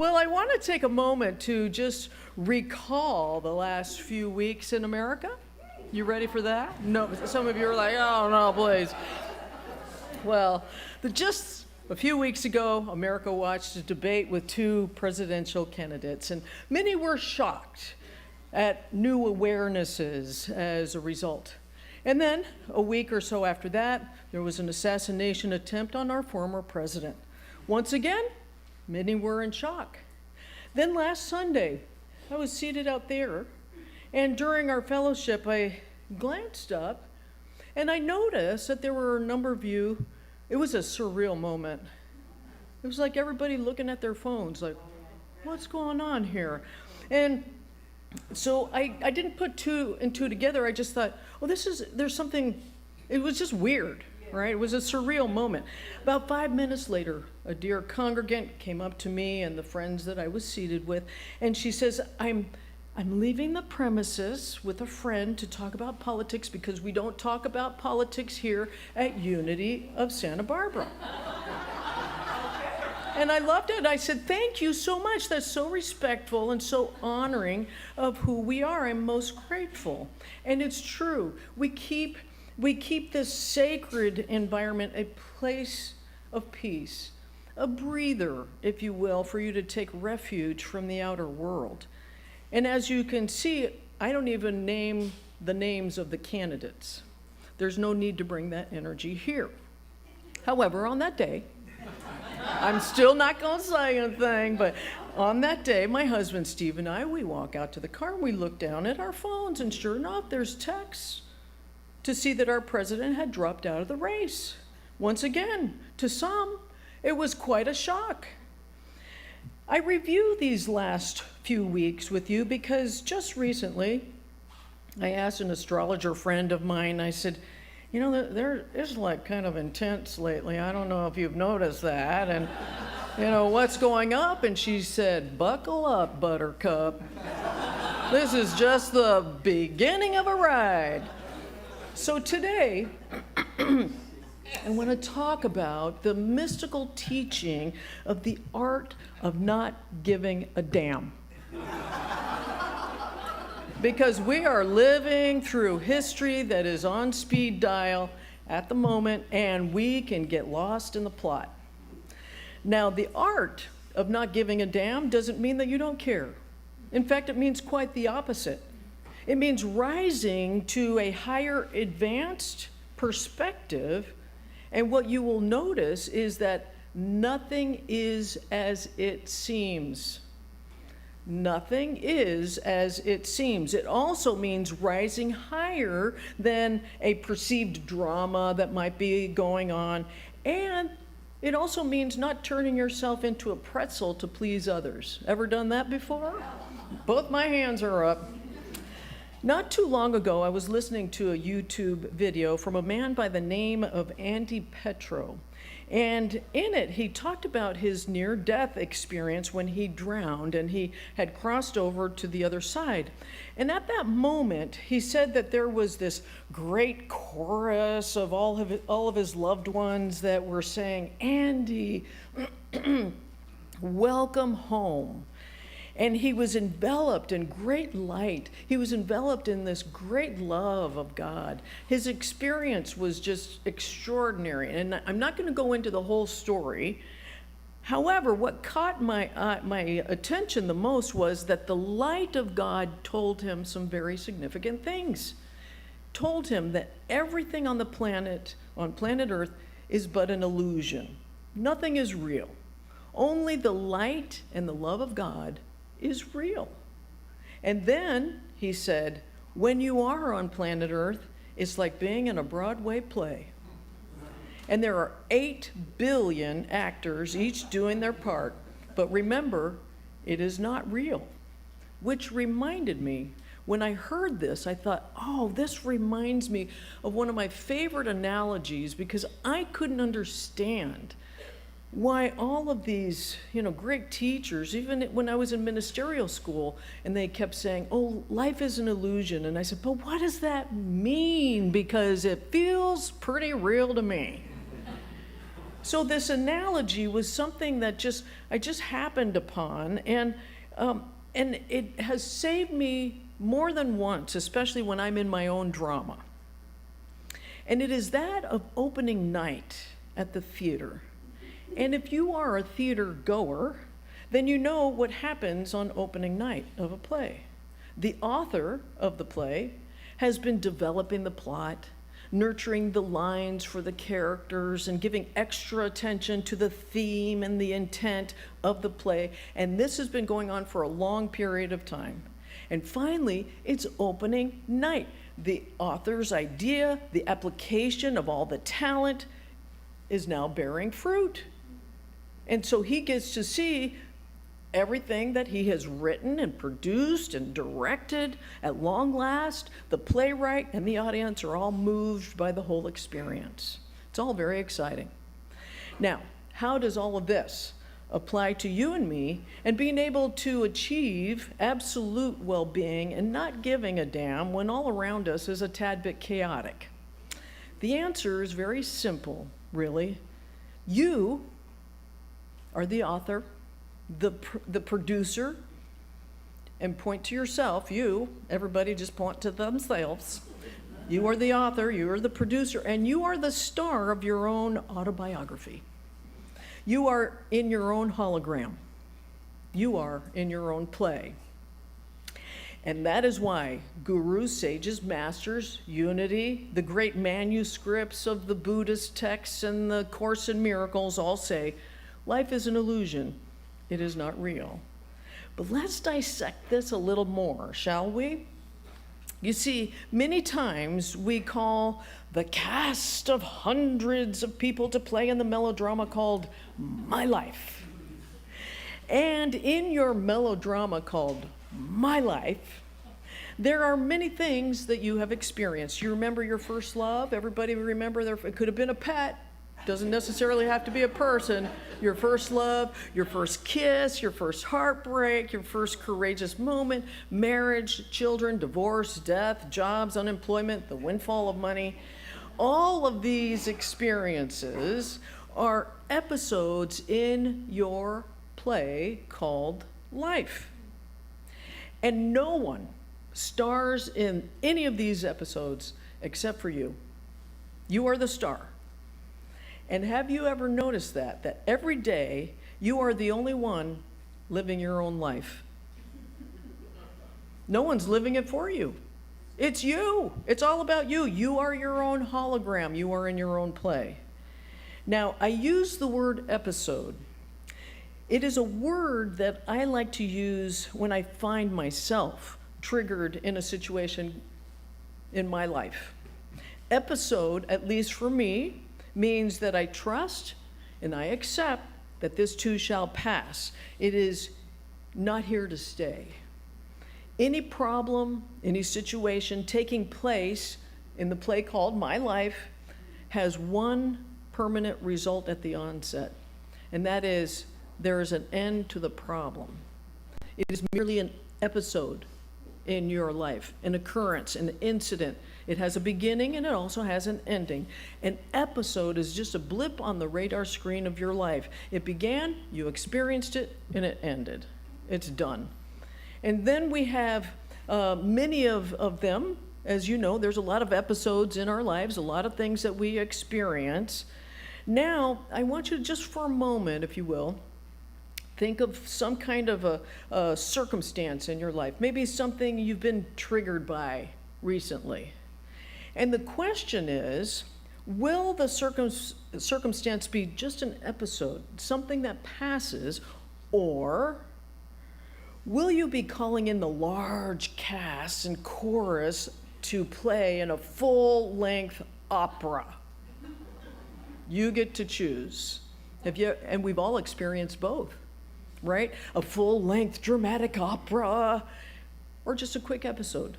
Well, I want to take a moment to just recall the last few weeks in America. You ready for that? No, some of you are like, oh no, please. Well, just a few weeks ago, America watched a debate with two presidential candidates, and many were shocked at new awarenesses as a result. And then, a week or so after that, there was an assassination attempt on our former president. Once again, many were in shock. Then last Sunday, I was seated out there, and during our fellowship, I glanced up, and I noticed that there were a number of you. It was a surreal moment. It was like everybody looking at their phones, like, what's going on here? And so I didn't put two and two together. I just thought, well, there's something, it was just weird. Right? It was a surreal moment. About 5 minutes later, a dear congregant came up to me and the friends that I was seated with, and she says, I'm leaving the premises with a friend to talk about politics because we don't talk about politics here at Unity of Santa Barbara. And I loved it. I said, thank you so much. That's so respectful and so honoring of who we are. I'm most grateful. And it's true. We keep this sacred environment a place of peace, a breather, if you will, for you to take refuge from the outer world. And as you can see, I don't even name the names of the candidates. There's no need to bring that energy here. However, on that day, I'm still not going to say anything, but on that day, my husband Steve and I, we walk out to the car and we look down at our phones, and sure enough, there's texts to see that our president had dropped out of the race. Once again, to some, it was quite a shock. I review these last few weeks with you because just recently, I asked an astrologer friend of mine, I said, you know, there is like kind of intense lately. I don't know if you've noticed that. And, you know, what's going up? And she said, buckle up, Buttercup. This is just the beginning of a ride. So today, I want to talk about the mystical teaching of the art of not giving a damn. Because we are living through history that is on speed dial at the moment, and we can get lost in the plot. Now, the art of not giving a damn doesn't mean that you don't care. In fact, it means quite the opposite. It means rising to a higher advanced perspective, and what you will notice is that nothing is as it seems. Nothing is as it seems. It also means rising higher than a perceived drama that might be going on, and it also means not turning yourself into a pretzel to please others. Ever done that before? Both my hands are up. Not too long ago, I was listening to a YouTube video from a man by the name of Andy Petro. And in it, he talked about his near-death experience when he drowned and he had crossed over to the other side. And at that moment, he said that there was this great chorus of all of his loved ones that were saying, Andy, welcome home. And he was enveloped in great light. He was enveloped in this great love of God. His experience was just extraordinary. And I'm not going to go into the whole story. However, what caught my attention the most was that the light of God told him some very significant things. Told him that everything on planet Earth, is but an illusion. Nothing is real. Only the light and the love of God is real. And then he said, when you are on planet Earth, it's like being in a Broadway play. And there are 8 billion actors, each doing their part. But remember, it is not real. Which reminded me, when I heard this, I thought, oh, this reminds me of one of my favorite analogies, because I couldn't understand why all of these, great teachers, even when I was in ministerial school, and they kept saying, oh, life is an illusion. And I said, but what does that mean? Because it feels pretty real to me. So this analogy was something that I just happened upon, and it has saved me more than once, especially when I'm in my own drama. And it is that of opening night at the theater. And if you are a theater goer, then you know what happens on opening night of a play. The author of the play has been developing the plot, nurturing the lines for the characters, and giving extra attention to the theme and the intent of the play. And this has been going on for a long period of time. And finally, it's opening night. The author's idea, the application of all the talent is now bearing fruit. And so he gets to see everything that he has written and produced and directed. At long last, the playwright and the audience are all moved by the whole experience. It's all very exciting. Now, how does all of this apply to you and me and being able to achieve absolute well-being and not giving a damn when all around us is a tad bit chaotic? The answer is very simple, really. You are the author, the producer, and point to yourself. Everybody just point to themselves. You are the author, you are the producer, and you are the star of your own autobiography. You are in your own hologram. You are in your own play. And that is why gurus, sages, masters, unity, the great manuscripts of the Buddhist texts and the Course in Miracles all say, life is an illusion. It is not real. But let's dissect this a little more, shall we? You see, many times we call the cast of hundreds of people to play in the melodrama called My Life. And in your melodrama called My Life, there are many things that you have experienced. You remember your first love? Everybody remember it could have been a pet. Doesn't necessarily have to be a person. Your first love, your first kiss, your first heartbreak, your first courageous moment, marriage, children, divorce, death, jobs, unemployment, the windfall of money. All of these experiences are episodes in your play called life. And no one stars in any of these episodes except for you. You are the star. And have you ever noticed that every day you are the only one living your own life? No one's living it for you. It's you. It's all about you. You are your own hologram. You are in your own play. Now, I use the word episode. It is a word that I like to use when I find myself triggered in a situation in my life. Episode, at least for me, means that I trust and I accept that this too shall pass. It is not here to stay. Any problem, any situation taking place in the play called My Life has one permanent result at the onset, and that is there is an end to the problem. It is merely an episode in your life, an occurrence, an incident. It has a beginning and it also has an ending. An episode is just a blip on the radar screen of your life. It began, you experienced it, and it ended. It's done. And then we have many of them. As you know, there's a lot of episodes in our lives, a lot of things that we experience. Now, I want you to just for a moment, if you will, think of some kind of a circumstance in your life, maybe something you've been triggered by recently. And the question is, will the circumstance be just an episode, something that passes, or will you be calling in the large cast and chorus to play in a full-length opera? You get to choose. And we've all experienced both, right? A full-length dramatic opera or just a quick episode.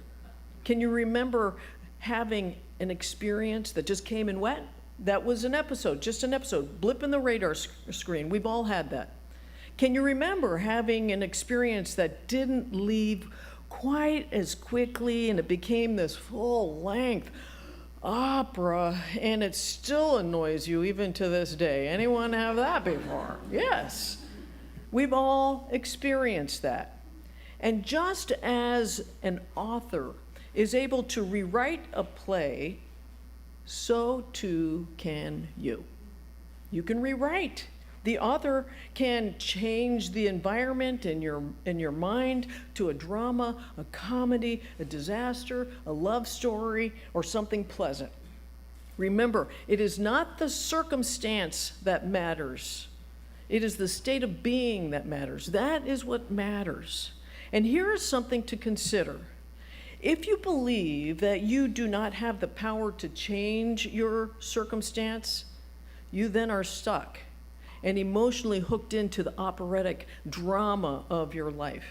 Can you remember having an experience that just came and went? That was an episode, just an episode, blip in the radar screen. We've all had that. Can you remember having an experience that didn't leave quite as quickly and it became this full-length opera and it still annoys you even to this day. Anyone have that before? Yes. We've all experienced that. And just as an author is able to rewrite a play, so too can you. You can rewrite. The author can change the environment in your mind to a drama, a comedy, a disaster, a love story, or something pleasant. Remember, it is not the circumstance that matters. It is the state of being that matters. That is what matters. And here is something to consider. If you believe that you do not have the power to change your circumstance, you then are stuck and emotionally hooked into the operatic drama of your life.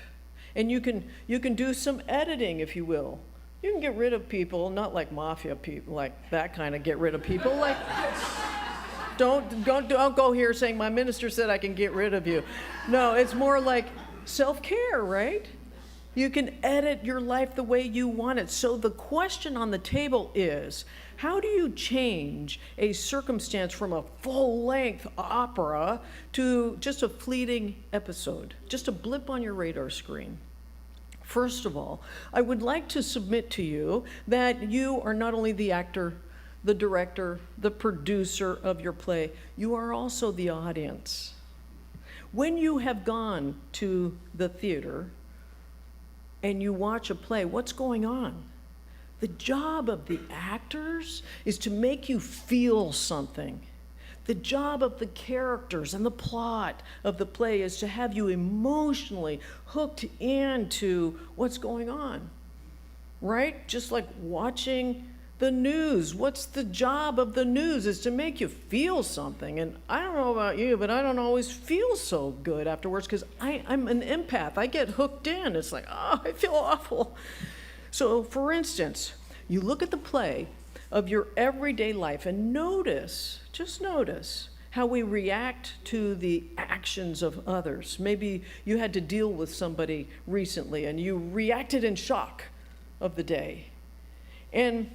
And you can do some editing, if you will. You can get rid of people, not like mafia people, like that kind of get rid of people. Like, don't go here saying my minister said I can get rid of you. No, it's more like self-care, right? You can edit your life the way you want it. So the question on the table is, how do you change a circumstance from a full-length opera to just a fleeting episode, just a blip on your radar screen? First of all, I would like to submit to you that you are not only the actor, the director, the producer of your play, you are also the audience. When you have gone to the theater and you watch a play, what's going on? The job of the actors is to make you feel something. The job of the characters and the plot of the play is to have you emotionally hooked into what's going on, right? Just like watching the news. What's the job of the news is to make you feel something. And I don't know about you, but I don't always feel so good afterwards because I'm an empath. I get hooked in. It's like, oh, I feel awful. So, for instance, you look at the play of your everyday life and just notice how we react to the actions of others. Maybe you had to deal with somebody recently and you reacted in shock of the day. And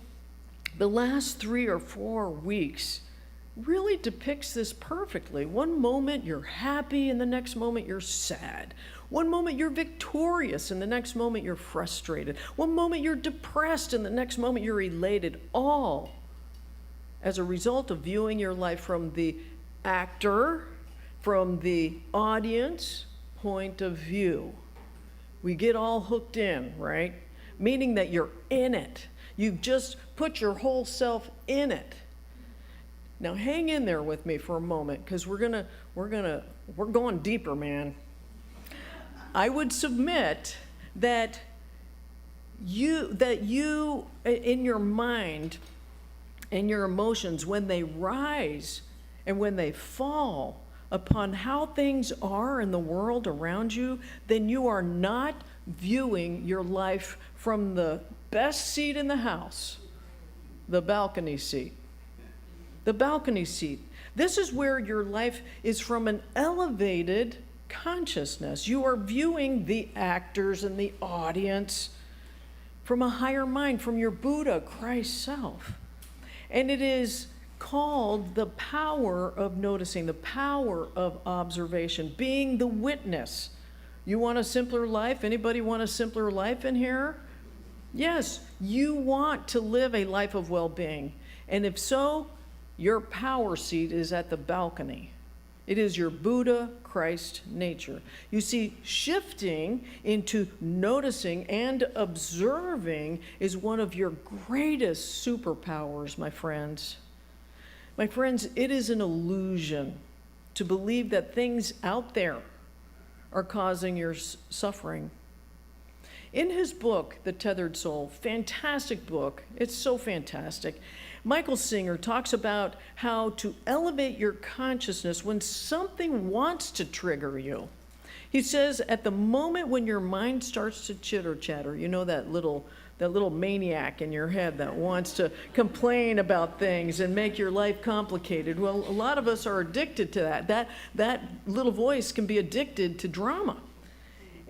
the last 3 or 4 weeks really depicts this perfectly. One moment you're happy and the next moment you're sad. One moment you're victorious and the next moment you're frustrated. One moment you're depressed and the next moment you're elated. All as a result of viewing your life from the actor, from the audience point of view. We get all hooked in, right? Meaning that you're in it. You've just put your whole self in it. Now hang in there with me for a moment because we're going deeper, man. I would submit that you in your mind and your emotions, when they rise and when they fall upon how things are in the world around you, then you are not viewing your life from the best seat in the house, the balcony seat. The balcony seat. This is where your life is from an elevated consciousness. You are viewing the actors and the audience from a higher mind, from your Buddha, Christ self. And it is called the power of noticing, the power of observation, being the witness. You want a simpler life? Anybody want a simpler life in here? Yes, you want to live a life of well-being. And if so, your power seat is at the balcony. It is your Buddha Christ nature. You see, shifting into noticing and observing is one of your greatest superpowers, my friends. My friends, it is an illusion to believe that things out there are causing your suffering. In his book, The Tethered Soul, fantastic book, it's so fantastic, Michael Singer talks about how to elevate your consciousness when something wants to trigger you. He says at the moment when your mind starts to chitter-chatter, you know that little maniac in your head that wants to complain about things and make your life complicated. Well, a lot of us are addicted to that. That little voice can be addicted to drama.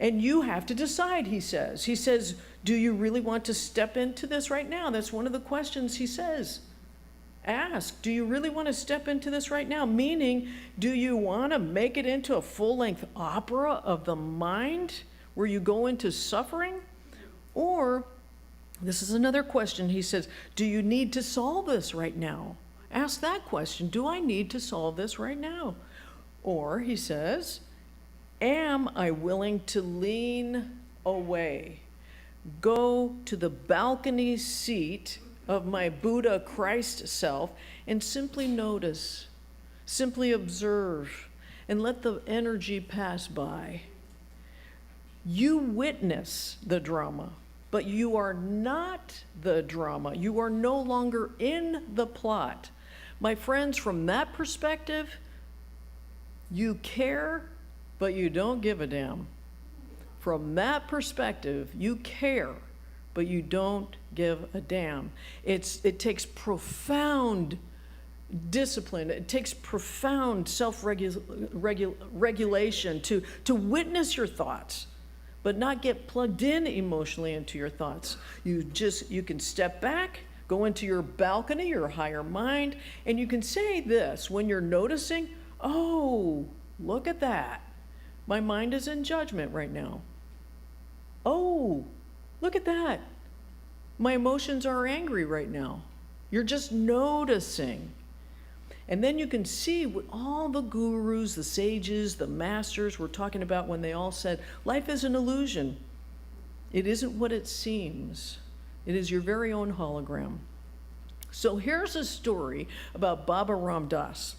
And you have to decide, he says. He says, do you really want to step into this right now? That's one of the questions he says. Ask, do you really want to step into this right now? Meaning, do you want to make it into a full-length opera of the mind where you go into suffering? Or, this is another question, he says, do you need to solve this right now? Ask that question, do I need to solve this right now? Or, he says, am I willing to lean away? Go to the balcony seat of my Buddha Christ self and simply notice, simply observe, and let the energy pass by. You witness the drama, but you are not the drama. You are no longer in the plot. My friends, from that perspective, you care, but you don't give a damn. From that perspective, you care, but you don't give a damn. It takes profound discipline. It takes profound self-regulation to witness your thoughts, but not get plugged in emotionally into your thoughts. You can step back, go into your balcony, your higher mind, and you can say this when you're noticing, oh, look at that. My mind is in judgment right now. Oh, look at that. My emotions are angry right now. You're just noticing. And then you can see what all the gurus, the sages, the masters were talking about when they all said, life is an illusion. It isn't what it seems. It is your very own hologram. So here's a story about Baba Ram Dass.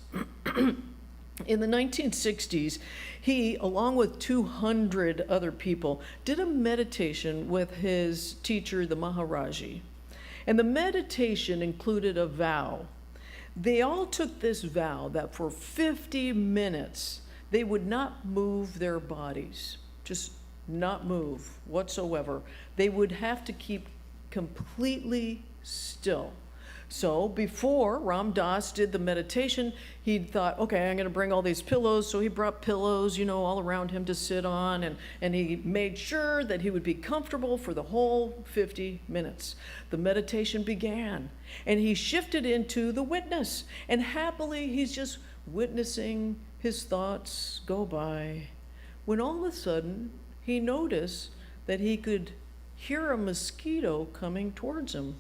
In the 1960s, he, along with 200 other people, did a meditation with his teacher, the Maharaji. And the meditation included a vow. They all took this vow that for 50 minutes, they would not move their bodies, just not move whatsoever. They would have to keep completely still. So before Ram Dass did the meditation, he thought, okay, I'm going to bring all these pillows. So he brought pillows, all around him to sit on, and he made sure that he would be comfortable for the whole 50 minutes. The meditation began, and he shifted into the witness, and happily he's just witnessing his thoughts go by, when all of a sudden he noticed that he could hear a mosquito coming towards him.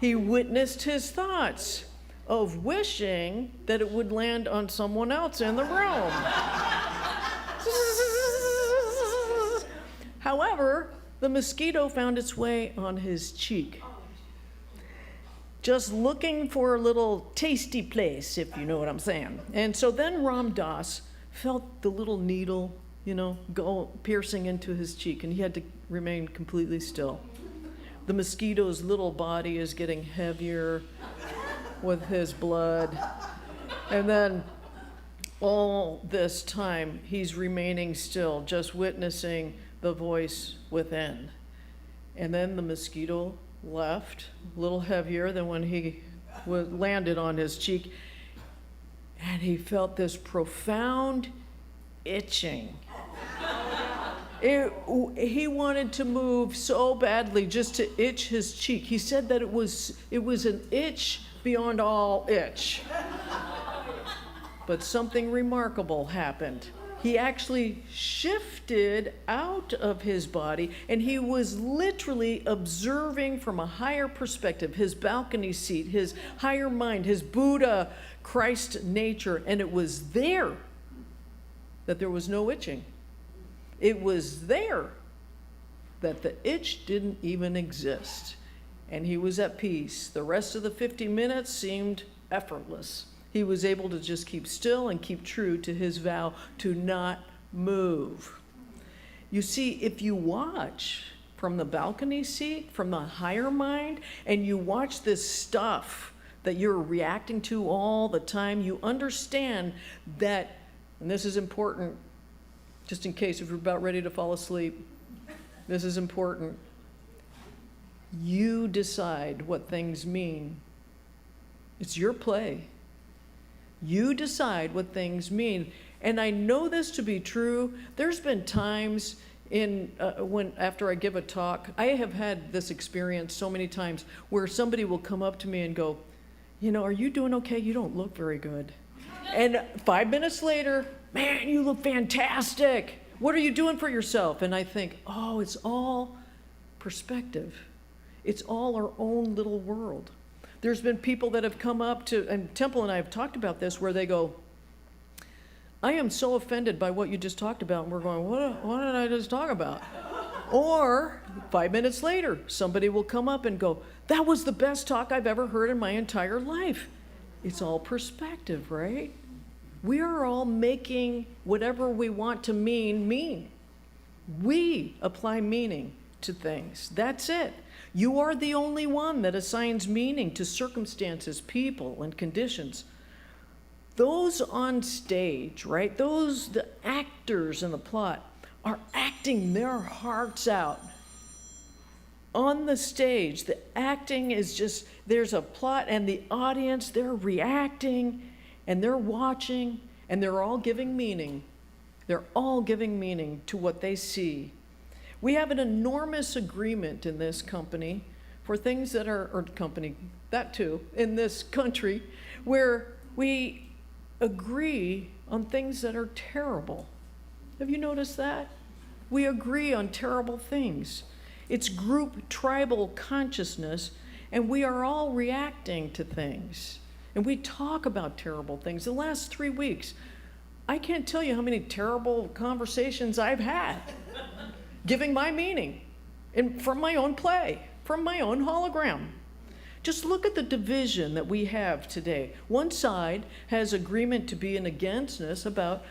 He witnessed his thoughts of wishing that it would land on someone else in the room. However, the mosquito found its way on his cheek, just looking for a little tasty place, if you know what I'm saying. And so then Ram Dass felt the little needle go piercing into his cheek, and he had to remain completely still. The mosquito's little body is getting heavier with his blood. And then all this time, he's remaining still, just witnessing the voice within. And then the mosquito left, a little heavier than when he landed on his cheek. And he felt this profound itching. He wanted to move so badly just to itch his cheek. He said that it was an itch beyond all itch. But something remarkable happened. He actually shifted out of his body, and he was literally observing from a higher perspective, his balcony seat, his higher mind, his Buddha Christ nature, and it was there that there was no itching. It was there that the itch didn't even exist, and he was at peace. The rest of the 50 minutes seemed effortless. He was able to just keep still and keep true to his vow to not move. You see, if you watch from the balcony seat, from the higher mind, and you watch this stuff that you're reacting to all the time, you understand that, and this is important, just in case if you're about ready to fall asleep, this is important. You decide what things mean. It's your play. You decide what things mean. And I know this to be true. There's been times when after I give a talk, I have had this experience so many times where somebody will come up to me and go, are you doing okay? You don't look very good. And 5 minutes later, man, you look fantastic. What are you doing for yourself? And I think, oh, it's all perspective. It's all our own little world. There's been people that have come up to, and Temple and I have talked about this, where they go, I am so offended by what you just talked about. And we're going, what did I just talk about? Or 5 minutes later, somebody will come up and go, that was the best talk I've ever heard in my entire life. It's all perspective, right? We are all making whatever we want to mean. We apply meaning to things. That's it. You are the only one that assigns meaning to circumstances, people, and conditions. Those on stage, right? The actors in the plot are acting their hearts out. On the stage, the acting is just, there's a plot and the audience, they're reacting and they're watching and they're all giving meaning. They're all giving meaning to what they see. We have an enormous agreement in this company for things that are, or company, that too, in this country, where we agree on things that are terrible. Have you noticed that? We agree on terrible things. It's group tribal consciousness, and we are all reacting to things. And we talk about terrible things. The last 3 weeks, I can't tell you how many terrible conversations I've had, giving my meaning, and from my own play, from my own hologram. Just look at the division that we have today. One side has agreement to be in againstness about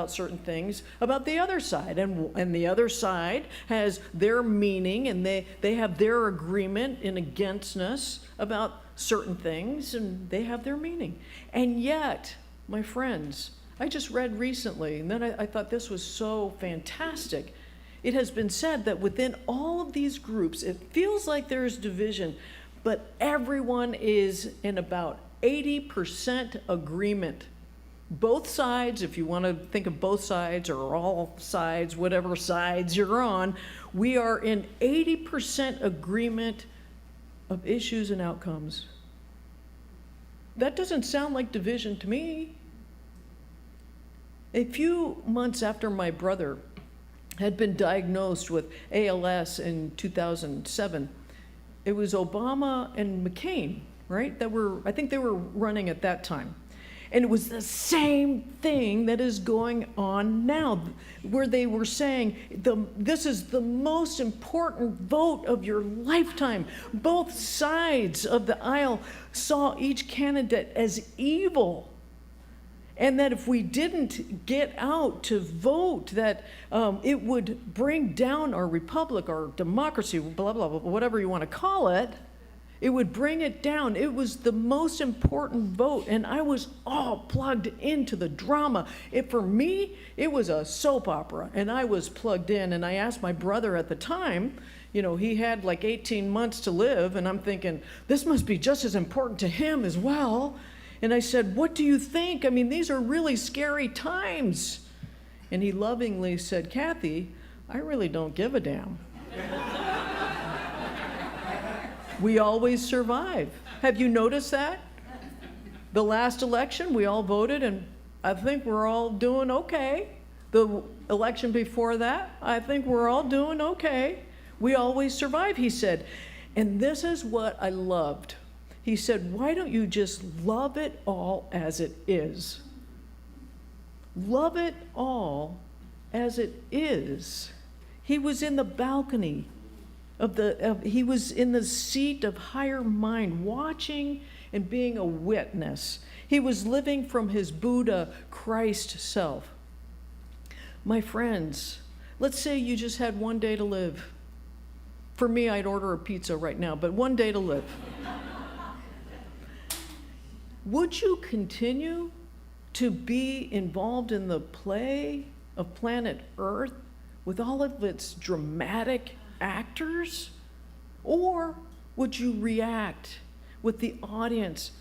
certain things, about the other side. And the other side has their meaning, and they have their agreement in againstness about certain things, and they have their meaning. And yet, my friends, I just read recently, and then I thought this was so fantastic. It has been said that within all of these groups, it feels like there's division, but everyone is in about 80% agreement. Both sides, if you want to think of both sides or all sides, whatever sides you're on, we are in 80% agreement of issues and outcomes. That doesn't sound like division to me. A few months after my brother had been diagnosed with ALS in 2007, it was Obama and McCain, right? I think they were running at that time. And it was the same thing that is going on now, where they were saying, this is the most important vote of your lifetime. Both sides of the aisle saw each candidate as evil. And that if we didn't get out to vote, that it would bring down our republic, our democracy, blah, blah, blah, whatever you want to call it. It would bring it down. It was the most important vote, and I was all plugged into the drama. For me, it was a soap opera, and I was plugged in, and I asked my brother at the time, he had like 18 months to live, and I'm thinking, this must be just as important to him as well. And I said, what do you think? I mean, these are really scary times. And he lovingly said, Cathy, I really don't give a damn. We always survive. Have you noticed that? The last election, we all voted, and I think we're all doing okay. The election before that, I think we're all doing okay. We always survive, he said. And this is what I loved. He said, why don't you just love it all as it is? Love it all as it is. He was in the balcony he was in the seat of higher mind, watching and being a witness. He was living from his Buddha Christ self. My friends, let's say you just had one day to live. For me, I'd order a pizza right now, but one day to live. Would you continue to be involved in the play of planet Earth with all of its dramatic actors? Or would you react with the audience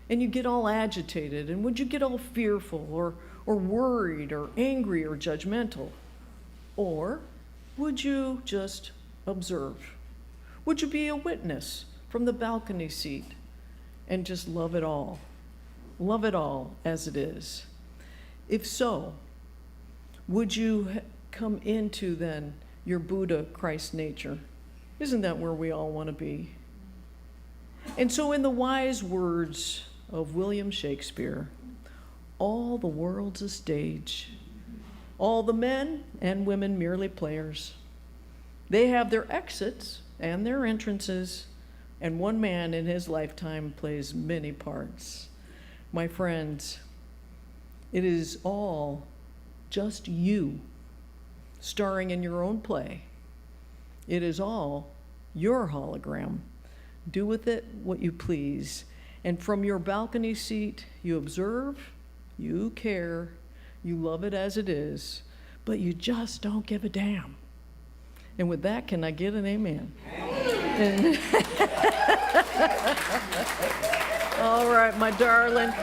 and you get all agitated? And would you get all fearful or worried or angry or judgmental? Or would you just observe? Would you be a witness from the balcony seat and just love it all? Love it all as it is. If so, would you come into then your Buddha Christ nature? Isn't that where we all want to be? And so in the wise words of William Shakespeare, all the world's a stage. All the men and women merely players. They have their exits and their entrances, and one man in his lifetime plays many parts. My friends, it is all just you starring in your own play. It is all your hologram. Do with it what you please. And from your balcony seat, you observe, you care, you love it as it is, but you just don't give a damn. And with that, can I get an amen? Amen. All right, my darling.